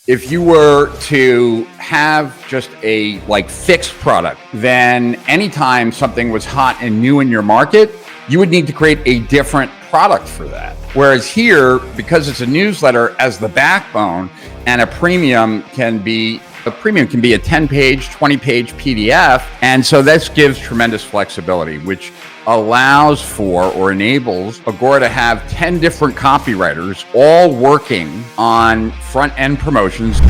If you were to have just a fixed product, then anytime something was hot and new in your market, you would need to create a different product for that. Whereas here, because it's a newsletter as the backbone, and a premium can be a 10-page, 20-page PDF. And so this gives tremendous flexibility, which allows for or enables Agora to have 10 different copywriters all working on front-end promotions.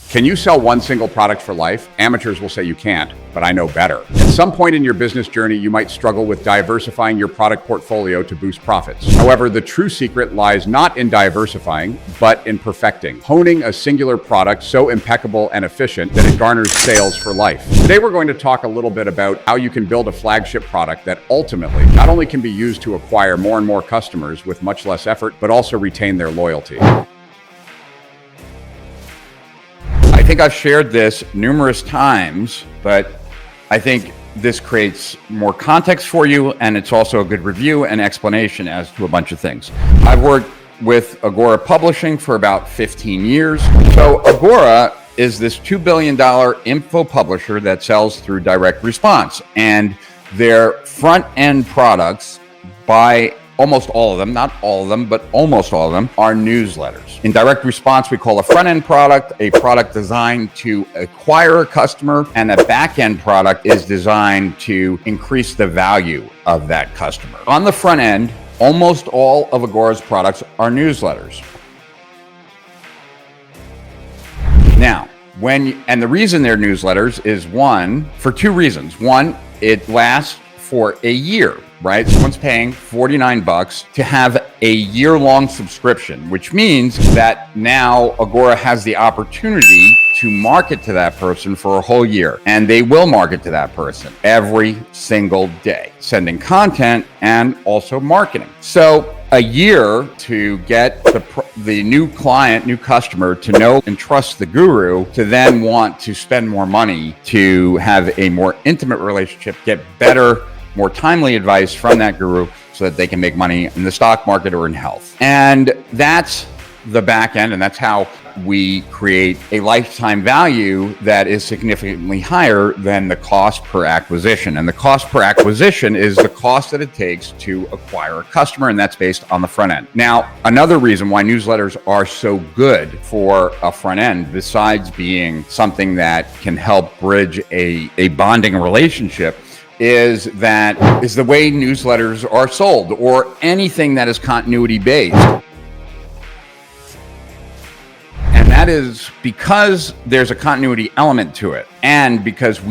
Can you sell one single product for life? Amateurs will say you can't, but I know better. At some point in your business journey, you might struggle with diversifying your product portfolio to boost profits. However, the true secret lies not in diversifying, but in perfecting, honing a singular product so impeccable and efficient that it garners sales for life. Today, we're going to talk a little bit about how you can build a flagship product that ultimately not only can be used to acquire more and more customers with much less effort, but also retain their loyalty. I think I've shared this numerous times, but I think this creates more context for you, and it's also a good review and explanation as to a bunch of things. I've worked with Agora Publishing for about 15 years. So Agora is this $2 billion info publisher that sells through direct response, and their front-end products by almost all of them, not all of them, but almost all of them, are newsletters. In direct response, we call a front-end product a product designed to acquire a customer, and a back-end product is designed to increase the value of that customer. On the front end, almost all of Agora's products are newsletters. Now, and the reason they're newsletters is for two reasons. One, it lasts for a year. Right? Someone's paying $49 to have a year-long subscription, which means that now Agora has the opportunity to market to that person for a whole year. And they will market to that person every single day, sending content and also marketing. So a year to get the new client, new customer to know and trust the guru, to then want to spend more money to have a more intimate relationship, get better, more timely advice from that guru so that they can make money in the stock market or in health. And that's the back end, and that's how we create a lifetime value that is significantly higher than the cost per acquisition. And the cost per acquisition is the cost that it takes to acquire a customer, and that's based on the front end. Now, another reason why newsletters are so good for a front end, besides being something that can help bridge a bonding relationship, is the way newsletters are sold, or anything that is continuity based. And that is because there's a continuity element to it, and because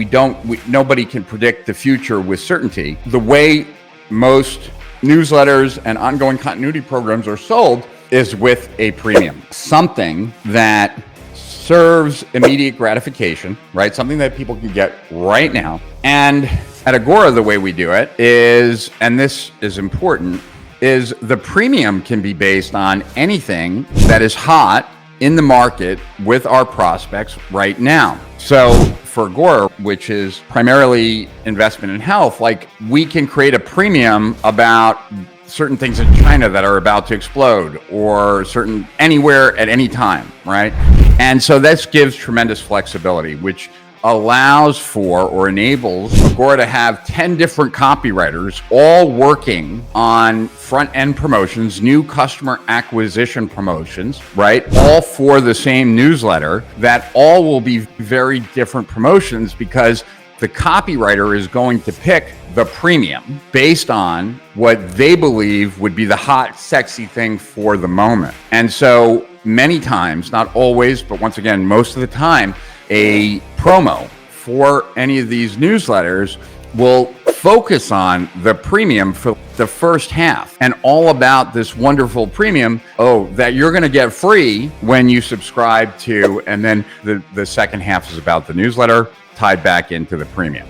nobody can predict the future with certainty. The way most newsletters and ongoing continuity programs are sold is with a premium, something that serves immediate gratification, right? Something that people can get right now. And at Agora, the way we do it is, and this is important, is the premium can be based on anything that is hot in the market with our prospects right now. So for Agora, which is primarily investment in health, we can create a premium about certain things in China that are about to explode, or anywhere at any time, right? And so this gives tremendous flexibility, which allows for or enables Agora to have 10 different copywriters all working on front-end promotions, new customer acquisition promotions, right? All for the same newsletter, that all will be very different promotions, because the copywriter is going to pick the premium based on what they believe would be the hot, sexy thing for the moment. And so many times, not always, but once again, most of the time, a promo for any of these newsletters will focus on the premium for the first half, and all about this wonderful premium, that you're going to get free when you subscribe to, and then the second half is about the newsletter tied back into the premium.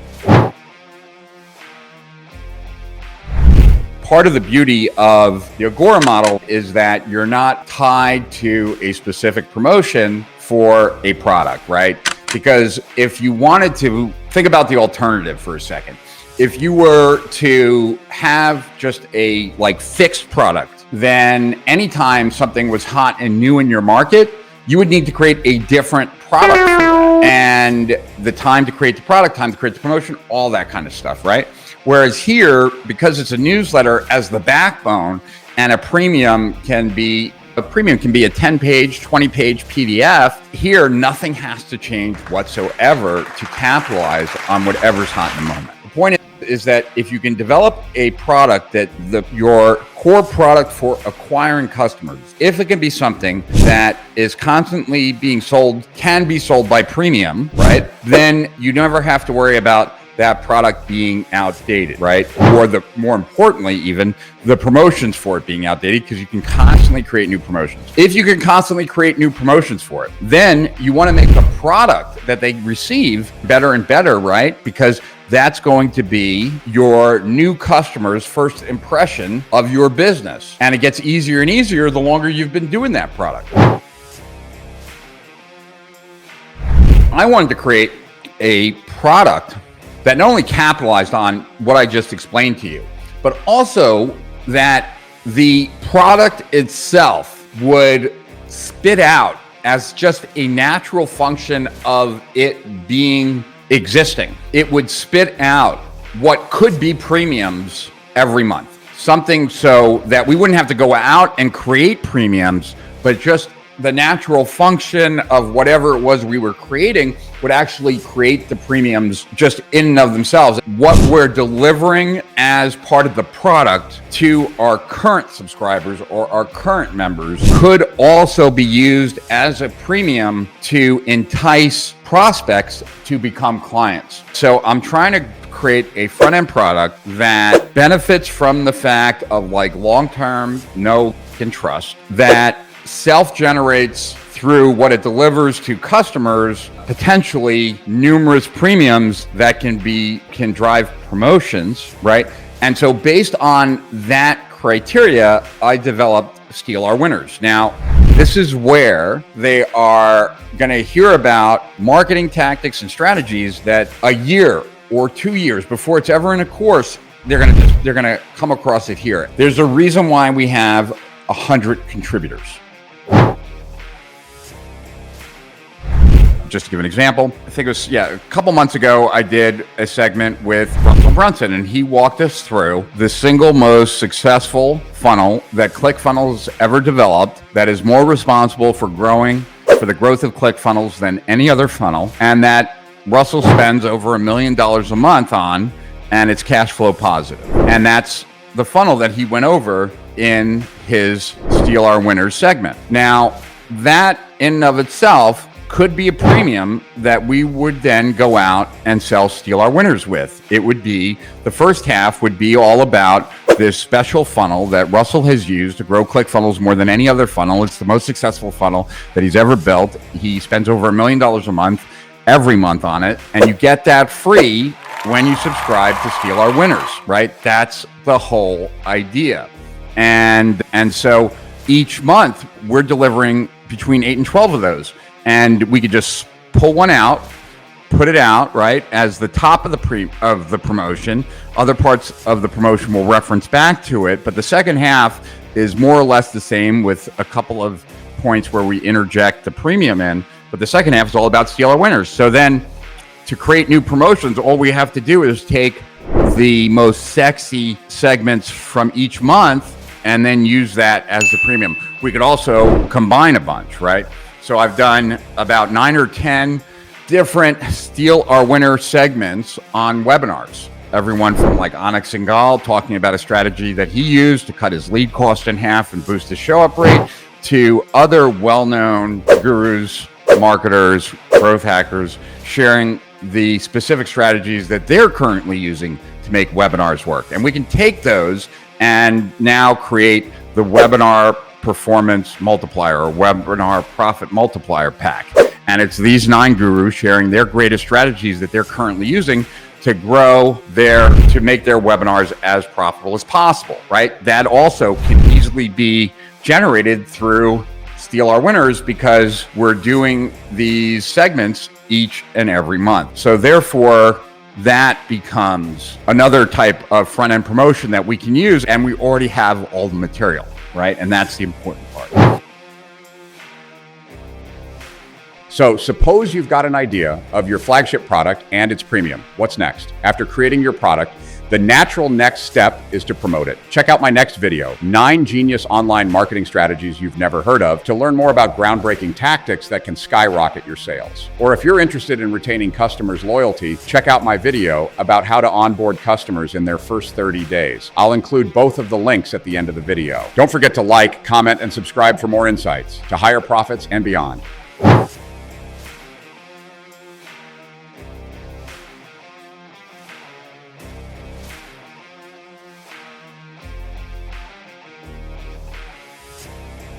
Part of the beauty of the Agora model is that you're not tied to a specific promotion for a product, right? Because if you wanted to think about the alternative for a second, if you were to have just a fixed product then anytime something was hot and new in your market, you would need to create a different product for it. And the time to create the product, time to create the promotion, all that kind of stuff, right? Whereas here, because it's a newsletter as the backbone, and a premium can be a 10-page, 20-page PDF. Here, nothing has to change whatsoever to capitalize on whatever's hot in the moment. The point is that if you can develop a product that your core product for acquiring customers, if it can be something that is constantly being sold, can be sold by premium, right? Then you never have to worry about that product being outdated, right? Or more importantly, even the promotions for it being outdated, because you can constantly create new promotions. If you can constantly create new promotions for it, then you want to make the product that they receive better and better, right? Because that's going to be your new customer's first impression of your business. And it gets easier and easier the longer you've been doing that product. I wanted to create a product that not only capitalized on what I just explained to you, but also that the product itself would spit out as just a natural function of it being existing. It would spit out what could be premiums every month. Something so that we wouldn't have to go out and create premiums, but just the natural function of whatever it was we were creating would actually create the premiums just in and of themselves. What we're delivering as part of the product to our current subscribers or our current members could also be used as a premium to entice prospects to become clients. So I'm trying to create a front-end product that benefits from the fact of like long-term know and trust, that self-generates through what it delivers to customers, potentially numerous premiums that can drive promotions, right? And so based on that criteria, I developed Steal Our Winners. Now, this is where they are going to hear about marketing tactics and strategies that a year or 2 years before it's ever in a course, they're going to come across it here. There's a reason why we have 100 contributors. Just to give an example, I think it was, a couple months ago, I did a segment with Russell Brunson, and he walked us through the single most successful funnel that ClickFunnels ever developed that is more responsible for the growth of ClickFunnels than any other funnel, and that Russell spends over $1 million a month on, and it's cash flow positive. And that's the funnel that he went over in his Steal Our Winners segment. Now, that in and of itself could be a premium that we would then go out and sell Steal Our Winners with. It would be, the first half would be all about this special funnel that Russell has used to grow ClickFunnels more than any other funnel. It's the most successful funnel that he's ever built. He spends over $1 million a month, every month on it. And you get that free when you subscribe to Steal Our Winners, right? That's the whole idea. And so each month we're delivering between 8 and 12 of those. And we could just pull one out, put it out, right, as the top of the promotion. Other parts of the promotion will reference back to it, but the second half is more or less the same with a couple of points where we interject the premium in, but the second half is all about Steal Our Winners. So then to create new promotions, all we have to do is take the most sexy segments from each month and then use that as the premium. We could also combine a bunch, right? So I've done about 9 or 10 different Steal Our Winner segments on webinars. Everyone from like Onyx Singal talking about a strategy that he used to cut his lead cost in half and boost his show-up rate, to other well-known gurus, marketers, growth hackers, sharing the specific strategies that they're currently using to make webinars work. And we can take those and now create the webinar performance multiplier or webinar profit multiplier pack. And it's these 9 gurus sharing their greatest strategies that they're currently using to to make their webinars as profitable as possible, right? That also can easily be generated through Steal Our Winners because we're doing these segments each and every month. So therefore, that becomes another type of front-end promotion that we can use, and we already have all the material. right? And that's the important part. So suppose you've got an idea of your flagship product and it's premium. What's next? After creating your product, the natural next step is to promote it. Check out my next video, 9 genius online marketing strategies you've never heard of, to learn more about groundbreaking tactics that can skyrocket your sales. Or if you're interested in retaining customers' loyalty, check out my video about how to onboard customers in their first 30 days. I'll include both of the links at the end of the video. Don't forget to like, comment, and subscribe for more insights to higher profits and beyond.